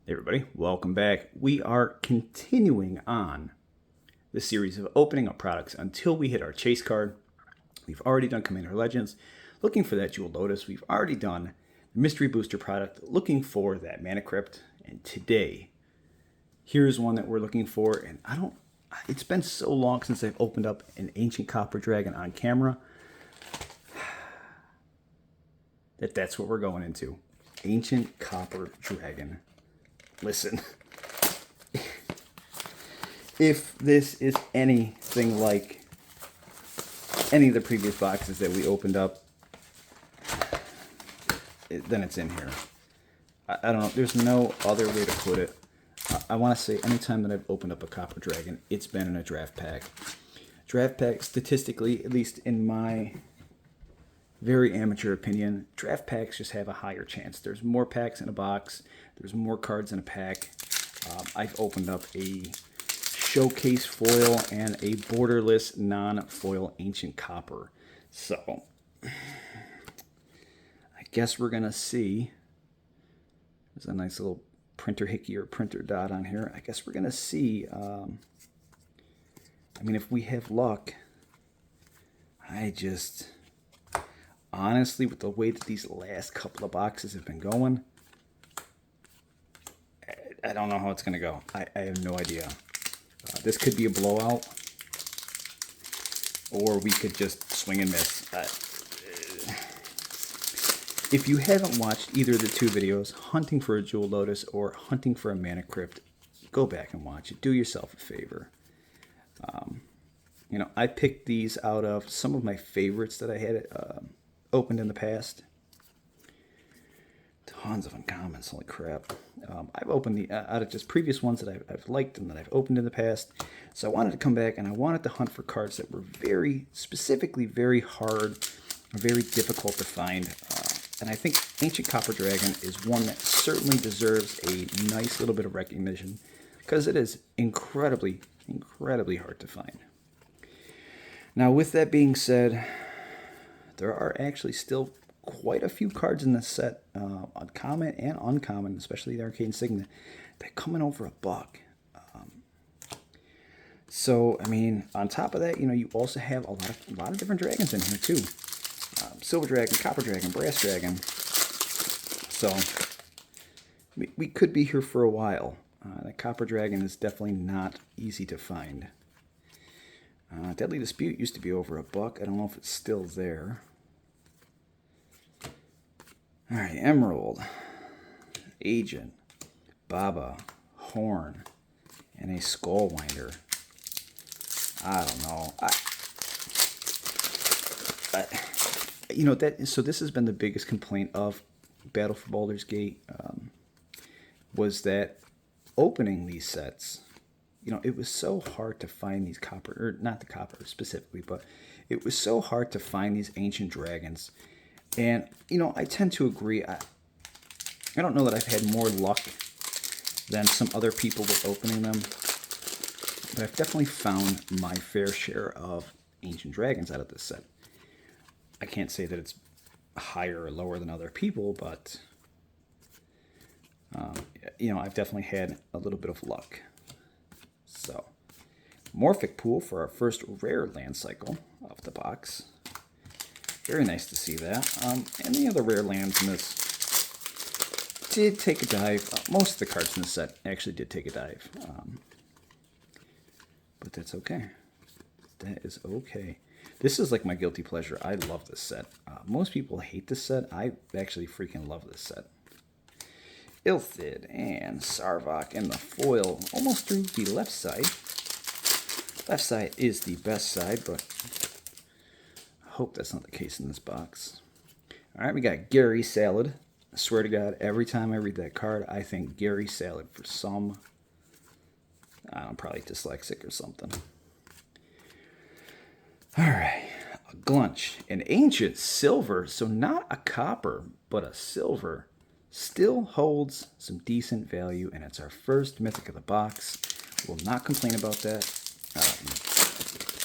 Hey everybody, welcome back. We are continuing on the series of opening up products until we hit our chase card. We've already done Commander Legends, looking for that Jewel Lotus. We've already done the Mystery Booster product, looking for that Mana Crypt. And today, here's one that we're looking for. And it's been so long since I've opened up an Ancient Copper Dragon on camera that's what we're going into. Ancient Copper Dragon. Listen, if this is anything like any of the previous boxes that we opened up, then it's in here. I don't know. There's no other way to put it. I want to say anytime that I've opened up a Copper Dragon, it's been in a draft pack. Draft pack, statistically, at least in my very amateur opinion, draft packs just have a higher chance. There's more packs in a box. There's more cards in a pack. I've opened up a showcase foil and a borderless non-foil Ancient Copper. So, I guess we're going to see. There's a nice little printer hickey or printer dot on here. I guess we're going to see. If we have luck, honestly, with the way that these last couple of boxes have been going, I don't know how it's going to go. I have no idea. This could be a blowout, or we could just swing and miss. If you haven't watched either of the two videos, Hunting for a Jewel Lotus or Hunting for a Mana Crypt, go back and watch it. Do yourself a favor. I picked these out of some of my favorites that I had opened in the past. Tons of uncommons, holy crap. I've opened the out of just previous ones that I've liked and that I've opened in the past. So I wanted to come back and I wanted to hunt for cards that were very hard, very difficult to find. And I think Ancient Copper Dragon is one that certainly deserves a nice little bit of recognition because it is incredibly hard to find. Now, with that being said, there are actually still quite a few cards in this set, uncommon and uncommon, especially the Arcane Signet, that come in over $1. On top of that, you also have a lot of different dragons in here too. Silver Dragon, Copper Dragon, Brass Dragon. So we could be here for a while. The Copper Dragon is definitely not easy to find. Deadly Dispute used to be over $1. I don't know if it's still there. Alright, Emerald, Agent, Baba, Horn, and a Skullwinder. I don't know. So this has been the biggest complaint of Battle for Baldur's Gate, was that opening these sets, it was so hard to find these copper, or not the copper specifically, but it was so hard to find these ancient dragons. And, I tend to agree. I don't know that I've had more luck than some other people with opening them, but I've definitely found my fair share of ancient dragons out of this set. I can't say that it's higher or lower than other people, but, I've definitely had a little bit of luck. So, Morphic Pool for our first rare land cycle of the box. Very nice to see that. And the other rare lands in this did take a dive. Most of the cards in the set actually did take a dive. But that's okay. That is okay. This is like my guilty pleasure. I love this set. Most people hate this set. I actually freaking love this set. Ilthid and Sarvok in the foil almost through the left side. Left side is the best side, but I hope that's not the case in this box. Alright, we got Gary Salad. I swear to God, every time I read that card, I think Gary Salad for some... I'm probably dyslexic or something. Alright, a Glunch. An ancient silver, so not a copper, but a silver. Still holds some decent value, and it's our first mythic of the box. Will not complain about that.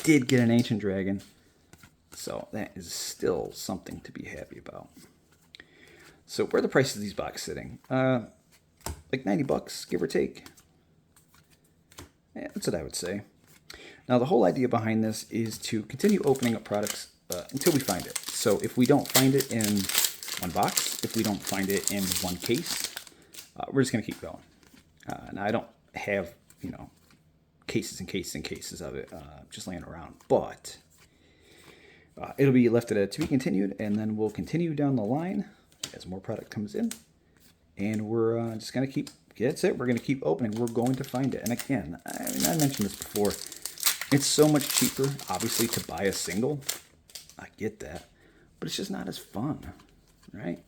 Did get an ancient dragon, so that is still something to be happy about. So where are the prices of these boxes sitting? like 90 bucks, give or take. Yeah, that's what I would say. Now, the whole idea behind this is to continue opening up products until we find it. So if we don't find it in one box, if we don't find it in one case, we're just going to keep going. And I don't have, cases and cases and cases of it just laying around. But it'll be left at a to be continued, and then we'll continue down the line as more product comes in. And we're just going to keep, that's it, we're going to keep opening. We're going to find it. And again, I mentioned this before. It's so much cheaper, obviously, to buy a single. I get that. But it's just not as fun, right?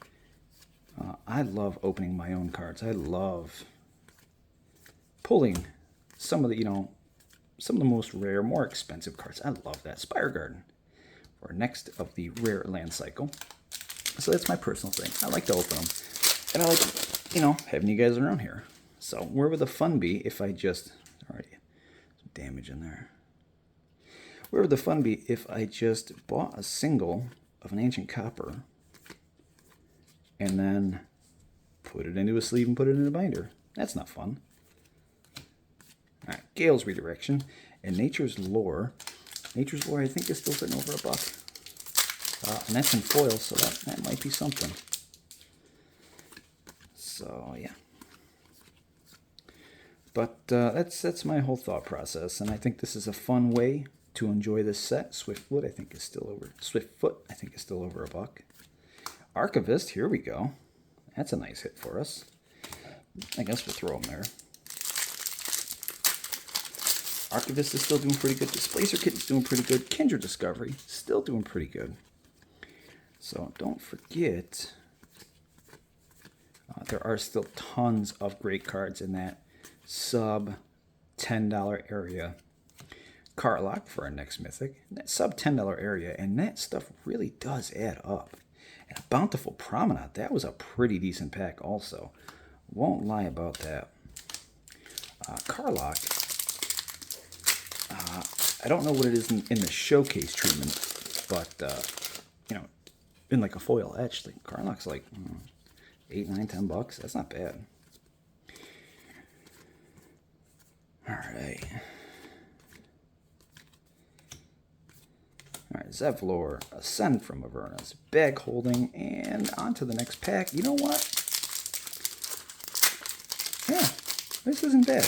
I love opening my own cards. I love pulling some of the, some of the most rare, more expensive cards. I love that. Spire Garden, or next of the rare land cycle. So that's my personal thing. I like to open them. And I like, having you guys around here. So where would the fun be if I just, already some damage in there. Where would the fun be if I just bought a single of an ancient copper and then put it into a sleeve and put it in a binder? That's not fun. All right, Gale's Redirection and Nature's Lore. Nature's Lore, I think, is still sitting over $1. And that's in foil, so that might be something. So, yeah. But that's my whole thought process, and I think this is a fun way to enjoy this set. Swiftfoot, I think, is still over $1. Archivist, here we go. That's a nice hit for us. I guess we'll throw them there. Archivist is still doing pretty good. Displacer Kit is doing pretty good. Kindred Discovery, still doing pretty good. So don't forget, there are still tons of great cards in that sub $10 area. Carlock for our next mythic. That sub $10 area, and that stuff really does add up. And a Bountiful Promenade, that was a pretty decent pack also. Won't lie about that. Carlock, I don't know what it is in the showcase treatment, but, in like a foil etch, like Carlock's like $8, $9, $10. That's not bad. All right. All right, Zevlor, Ascend from Avernus, Bag Holding, and on to the next pack. You know what? Yeah, this isn't bad.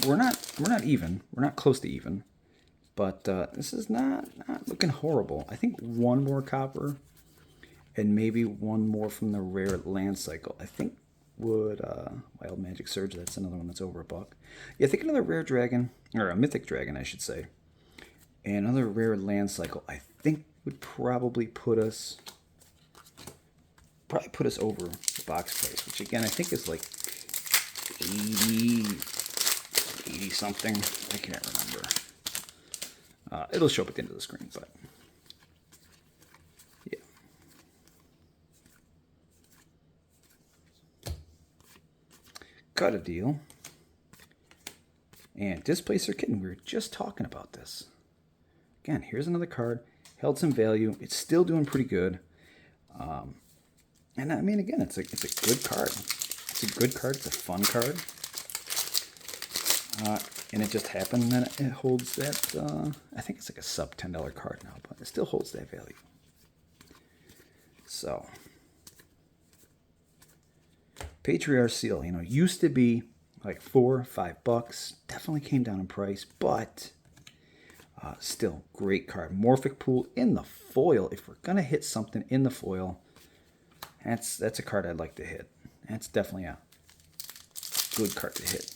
We're not even. We're not close to even, but this is not looking horrible. I think one more copper, and maybe one more from the rare land cycle. I think would Wild Magic Surge. That's another one that's over $1. Yeah, I think another rare dragon, or a mythic dragon, I should say. And another rare land cycle, I think, would probably put us over the box price, which again I think is like 80 something. I can't remember. It'll show up at the end of the screen, but yeah. Cut a Deal and Displacer Kitten. We were just talking about this. Again, here's another card. Held some value. It's still doing pretty good. And I mean, again, it's a good card. It's a good card. It's a fun card. And it just happened that it holds that. I think it's like a sub $10 card now, but it still holds that value. So, Patriarch Seal, used to be like $4 or $5. Definitely came down in price, but still great card. Morphic Pool in the foil. If we're gonna hit something in the foil, that's a card I'd like to hit. That's definitely a good card to hit.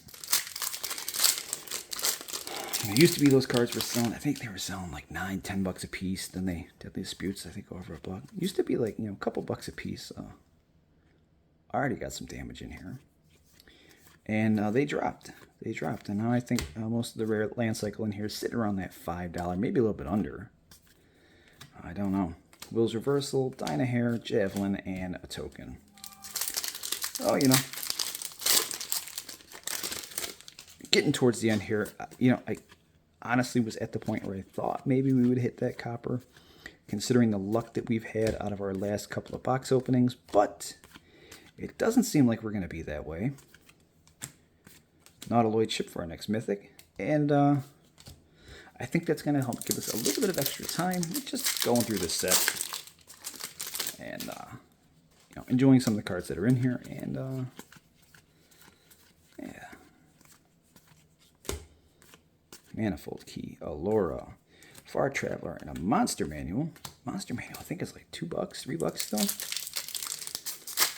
It used to be those cards were selling, I think they were selling like $9, $10 a piece. Then they did the disputes, I think, over $1. Used to be like, a couple bucks a piece. I already got some damage in here. And they dropped. And now I think most of the rare land cycle in here is sitting around that $5, maybe a little bit under. I don't know. Will's Reversal, Dynahair, Javelin, and a token. Oh, getting towards the end here, I honestly was at the point where I thought maybe we would hit that copper, considering the luck that we've had out of our last couple of box openings. But It doesn't seem like we're going to be that way. Nautiloid ship for our next mythic. And I think that's going to help give us a little bit of extra time with just going through this set. And, you know, enjoying some of the cards that are in here. And, yeah. Manifold Key, Allura, Far Traveler, and a Monster Manual. Monster Manual, I think it's like $2, $3 still.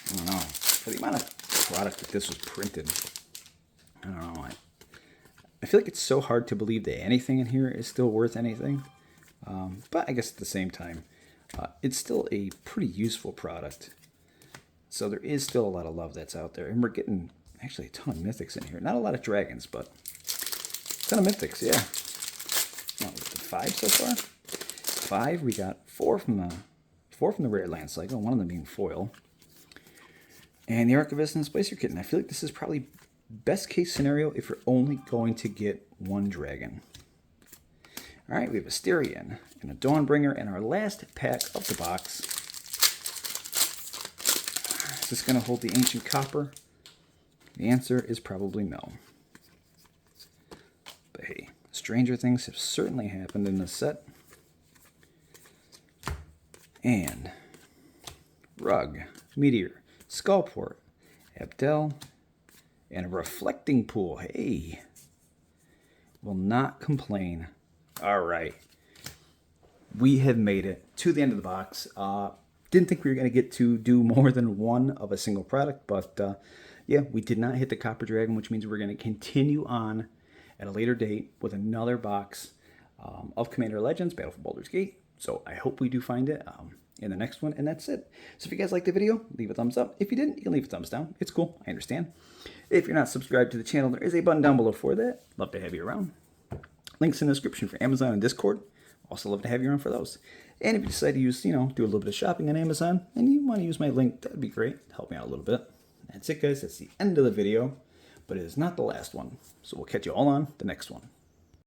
I don't know. For the amount of product that this was printed, I don't know. I feel like it's so hard to believe that anything in here is still worth anything. But I guess at the same time, it's still a pretty useful product. So there is still a lot of love that's out there. And we're getting actually a ton of mythics in here. Not a lot of dragons, but a ton of mythics, yeah. Well, 5 so far? 5. We got 4 from the rare land cycle, one of them being foil. And the Archivist and Displacer Kitten. I feel like this is probably best case scenario if you're only going to get 1 dragon. Alright, we have a Styrian and a Dawnbringer and our last pack of the box. Is this going to hold the Ancient Copper? The answer is probably no. But hey, stranger things have certainly happened in this set. And Rug, Meteor, Skullport, Abdel, and a Reflecting Pool. Hey, will not complain. All right, we have made it to the end of the box. Didn't think we were going to get to do more than one of a single product, but yeah, we did not hit the Copper Dragon, which means we're going to continue on at a later date with another box of Commander Legends, Battle for Baldur's Gate. So I hope we do find it in the next one, and that's it. So if you guys liked the video, leave a thumbs up. If you didn't, you can leave a thumbs down. It's cool, I understand. If you're not subscribed to the channel, there is a button down below for that. Love to have you around. Links in the description for Amazon and Discord. Also love to have you around for those. And if you decide to use, do a little bit of shopping on Amazon, and you want to use my link, that'd be great. Help me out a little bit. That's it, guys. That's the end of the video, but it is not the last one. So we'll catch you all on the next one.